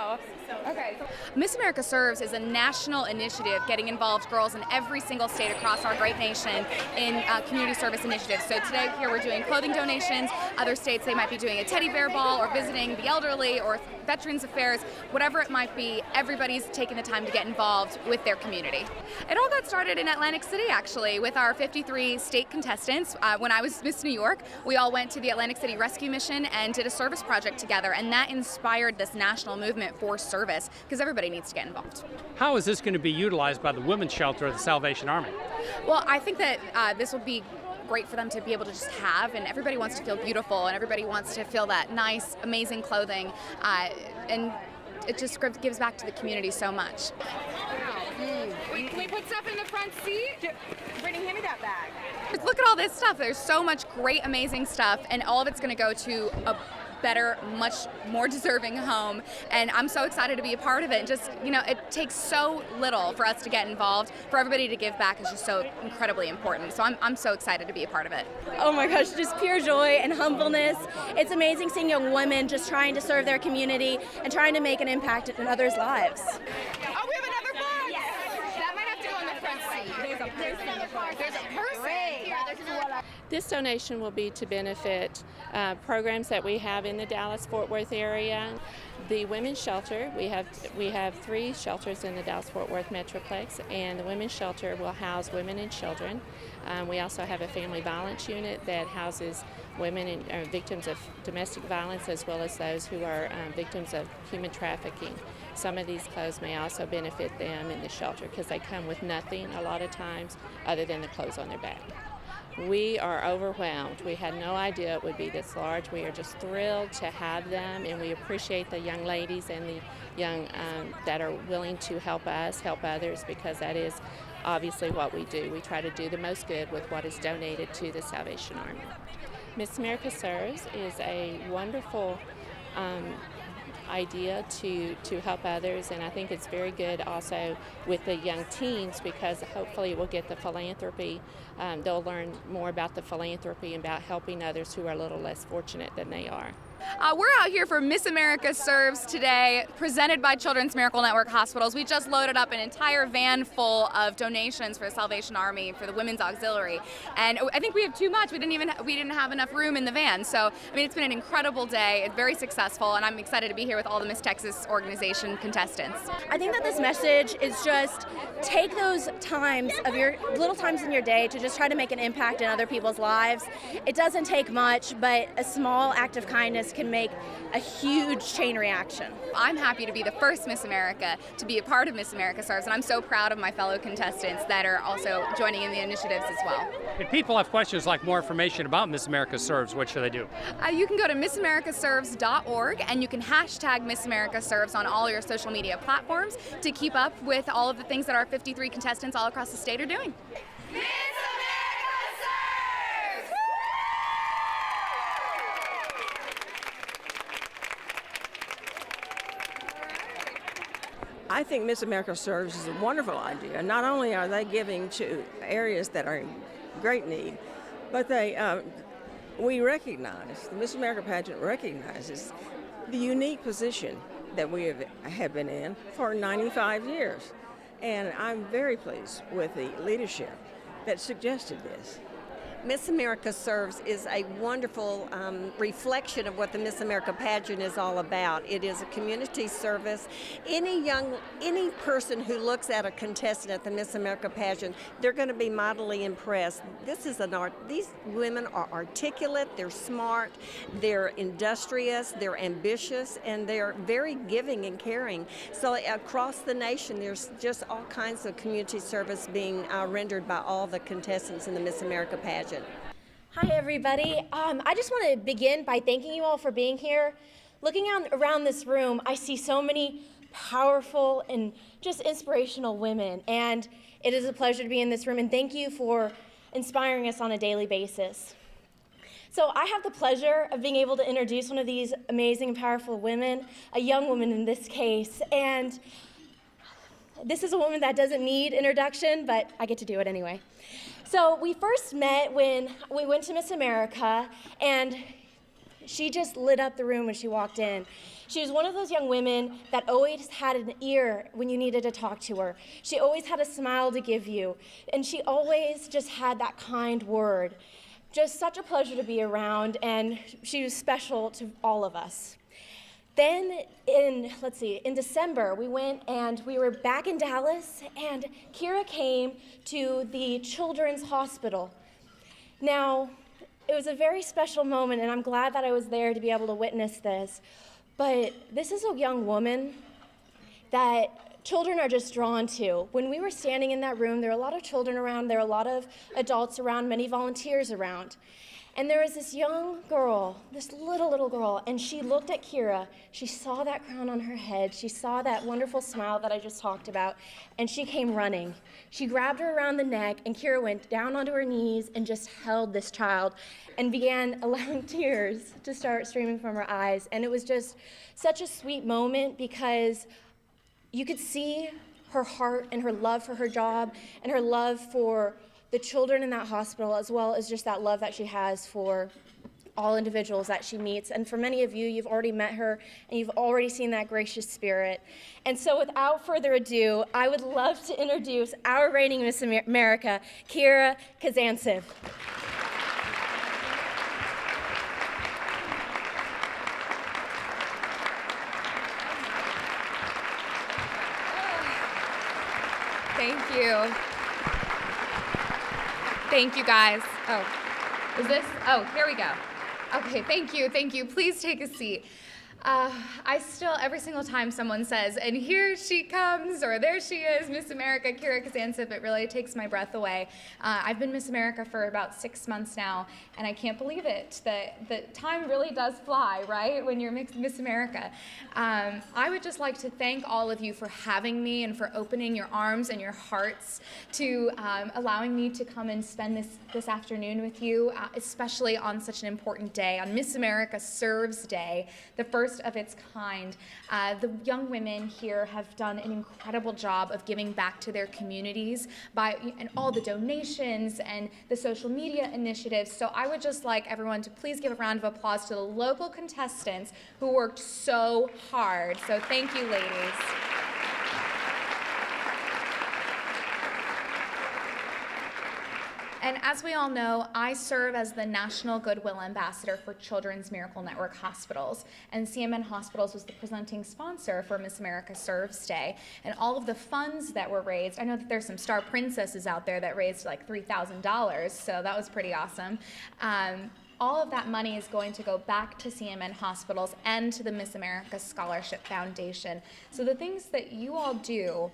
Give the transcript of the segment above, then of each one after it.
go. Okay. Miss America Serves is a national initiative getting involved girls in every single state across our great nation in community service initiatives. So today here we're doing clothing donations. Other states they might be doing a teddy bear ball or visiting the elderly or Veterans Affairs, whatever it might be. Everybody's taking the time to get involved with their community. It all got started in Atlantic City actually with our 53 state contestants. When I was Miss New York, we all went to the Atlantic City Rescue Mission and did a service project together, and that inspired this national movement for service because everybody needs to get involved. How is this going to be utilized by the women's shelter of the Salvation Army? Well, I think that this will be great for them to be able to just have, and everybody wants to feel beautiful and everybody wants to feel that nice, amazing clothing, and it just gives back to the community so much. Wait, can we put stuff in the front seat? Brittany, hand me that bag. Look at all this stuff. There's so much great, amazing stuff, and all of it's going to go to a better, much more deserving home, and I'm so excited to be a part of it. Just, you know, it takes so little for us to get involved. For everybody to give back is just so incredibly important. So I'm so excited to be a part of it. Oh my gosh, just pure joy and humbleness. It's amazing seeing young women just trying to serve their community and trying to make an impact in others' lives. Oh, we have another box! Yes. That might have to go in the front seat. There's a person. This donation will be to benefit programs that we have in the Dallas-Fort Worth area. The Women's Shelter, we have 3 shelters in the Dallas-Fort Worth Metroplex, and the Women's Shelter will house women and children. We also have a family violence unit that houses women and victims of domestic violence, as well as those who are victims of human trafficking. Some of these clothes may also benefit them in the shelter because they come with nothing a lot of times other than the clothes on their back. We are overwhelmed. We had no idea it would be this large. We are just thrilled to have them, and we appreciate the young ladies and the young that are willing to help us, help others, because that is obviously what we do. We try to do the most good with what is donated to the Salvation Army. Miss America Serves is a wonderful idea to help others, and I think it's very good also with the young teens because hopefully it will get the philanthropy. They'll learn more about the philanthropy and about helping others who are a little less fortunate than they are. We're out here for Miss America Serves today, presented by Children's Miracle Network Hospitals. We just loaded up an entire van full of donations for the Salvation Army, for the Women's Auxiliary, and I think we have too much. We didn't have enough room in the van. So I mean, it's been an incredible day. It's very successful, and I'm excited to be here with all the Miss Texas organization contestants. I think that this message is just take those times of your little times in your day to just try to make an impact in other people's lives. It doesn't take much, but a small act of kindness can make a huge chain reaction. I'm happy to be the first Miss America to be a part of Miss America Serves, and I'm so proud of my fellow contestants that are also joining in the initiatives as well. If people have questions like more information about Miss America Serves, what should they do? You can go to missamericaserves.org, and you can hashtag Miss America Serves on all your social media platforms to keep up with all of the things that our 53 contestants all across the state are doing. Miss America Serves! I think Miss America Serves is a wonderful idea. Not only are they giving to areas that are in great need, but we recognize, the Miss America pageant recognizes the unique position that we have been in for 95 years. And I'm very pleased with the leadership that suggested this. Miss America Serves is a wonderful reflection of what the Miss America pageant is all about. It is a community service. Any person who looks at a contestant at the Miss America pageant, they're going to be mightily impressed. This is an art. These women are articulate, they're smart, they're industrious, they're ambitious, and they're very giving and caring. So across the nation, there's just all kinds of community service being rendered by all the contestants in the Miss America pageant. Hi everybody. I just want to begin by thanking you all for being here. Looking around this room, I see so many powerful and just inspirational women, and it is a pleasure to be in this room, and thank you for inspiring us on a daily basis. So I have the pleasure of being able to introduce one of these amazing and powerful women, a young woman in this case, and this is a woman that doesn't need introduction, but I get to do it anyway. So we first met when we went to Miss America, and she just lit up the room when she walked in. She was one of those young women that always had an ear when you needed to talk to her. She always had a smile to give you, and she always just had that kind word. Just such a pleasure to be around, and she was special to all of us. Then in December, we went and we were back in Dallas, and Kira came to the Children's Hospital. Now, it was a very special moment, and I'm glad that I was there to be able to witness this. But this is a young woman that children are just drawn to. When we were standing in that room, there were a lot of children around, there were a lot of adults around, many volunteers around. And there was this young girl, this little girl, and she looked at Kira. She saw that crown on her head. She saw that wonderful smile that I just talked about, and she came running. She grabbed her around the neck, and Kira went down onto her knees and just held this child and began allowing tears to start streaming from her eyes. And it was just such a sweet moment because you could see her heart and her love for her job and her love for the children in that hospital, as well as just that love that she has for all individuals that she meets. And for many of you, you've already met her, and you've already seen that gracious spirit. And so without further ado, I would love to introduce our reigning Miss America, Kira Kazantsev. Thank you. Thank you, guys. Oh, is this? Oh, here we go. Okay, thank you. Please take a seat. I still, every single time someone says, and here she comes, or there she is, Miss America, Kira Kazantsev, it really takes my breath away. I've been Miss America for about 6 months now, and I can't believe it. The time really does fly, right, when you're Miss America. I would just like to thank all of you for having me and for opening your arms and your hearts to allowing me to come and spend this afternoon with you, especially on such an important day, on Miss America Serves Day, the first of its kind. The young women here have done an incredible job of giving back to their communities and all the donations and the social media initiatives. So I would just like everyone to please give a round of applause to the local contestants who worked so hard. So thank you, ladies. And as we all know, I serve as the National Goodwill Ambassador for Children's Miracle Network Hospitals, and CMN Hospitals was the presenting sponsor for Miss America Serves Day. And all of the funds that were raised, I know that there's some star princesses out there that raised like $3,000, so that was pretty awesome. All of that money is going to go back to CMN Hospitals and to the Miss America Scholarship Foundation. So the things that you all do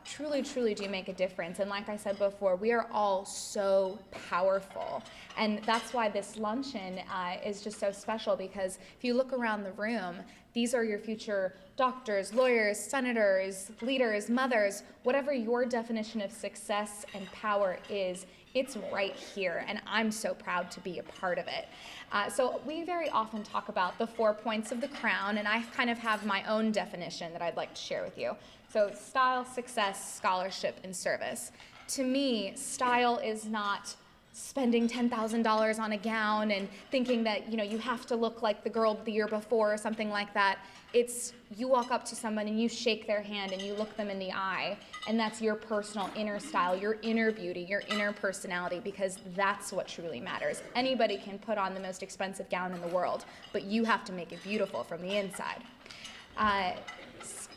truly do make a difference. And like I said before, we are all so powerful. And that's why this luncheon is just so special, because if you look around the room, these are your future doctors, lawyers, senators, leaders, mothers, whatever your definition of success and power is, it's right here, and I'm so proud to be a part of it. So we very often talk about the 4 points of the crown, and I kind of have my own definition that I'd like to share with you. So style, success, scholarship, and service. To me, style is not spending $10,000 on a gown and thinking that you have to look like the girl the year before or something like that. It's you walk up to someone and you shake their hand and you look them in the eye, and that's your personal inner style, your inner beauty, your inner personality, because that's what truly matters. Anybody can put on the most expensive gown in the world, but you have to make it beautiful from the inside. Yes.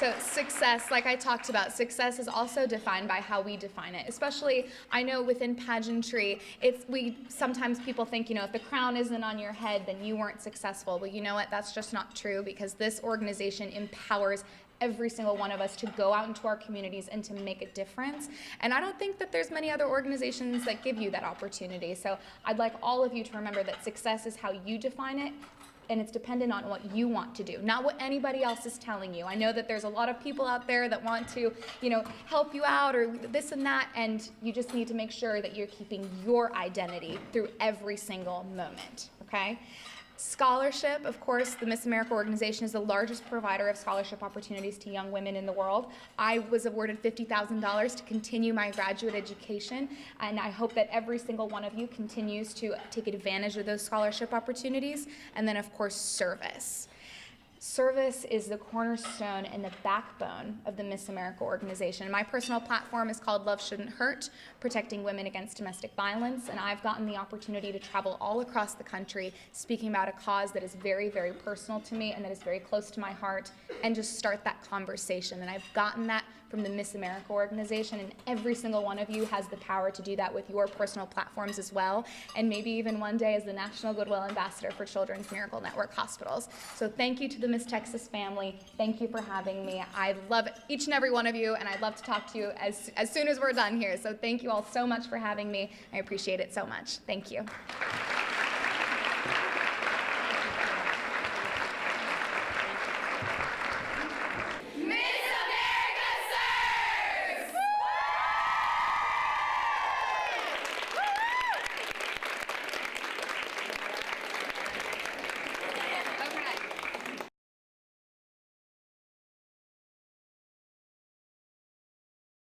So success, like I talked about, success is also defined by how we define it. Especially, I know within pageantry, sometimes people think, if the crown isn't on your head, then you weren't successful. Well, you know what? That's just not true, because this organization empowers every single one of us to go out into our communities and to make a difference. And I don't think that there's many other organizations that give you that opportunity. So I'd like all of you to remember that success is how you define it, and it's dependent on what you want to do, not what anybody else is telling you. I know that there's a lot of people out there that want to, help you out or this and that, and you just need to make sure that you're keeping your identity through every single moment, okay? Scholarship, of course, the Miss America organization is the largest provider of scholarship opportunities to young women in the world. I was awarded $50,000 to continue my graduate education, and I hope that every single one of you continues to take advantage of those scholarship opportunities. And then, of course, service. Service is the cornerstone and the backbone of the Miss America organization. My personal platform is called Love Shouldn't Hurt, Protecting Women Against Domestic Violence, and I've gotten the opportunity to travel all across the country speaking about a cause that is very, very personal to me and that is very close to my heart, and just start that conversation. And I've gotten that from the Miss America organization, and every single one of you has the power to do that with your personal platforms as well, and maybe even one day as the National Goodwill Ambassador for Children's Miracle Network Hospitals. So thank you to the Miss Texas family. Thank you for having me. I love each and every one of you, and I'd love to talk to you as soon as we're done here. So thank you all so much for having me. I appreciate it so much. Thank you.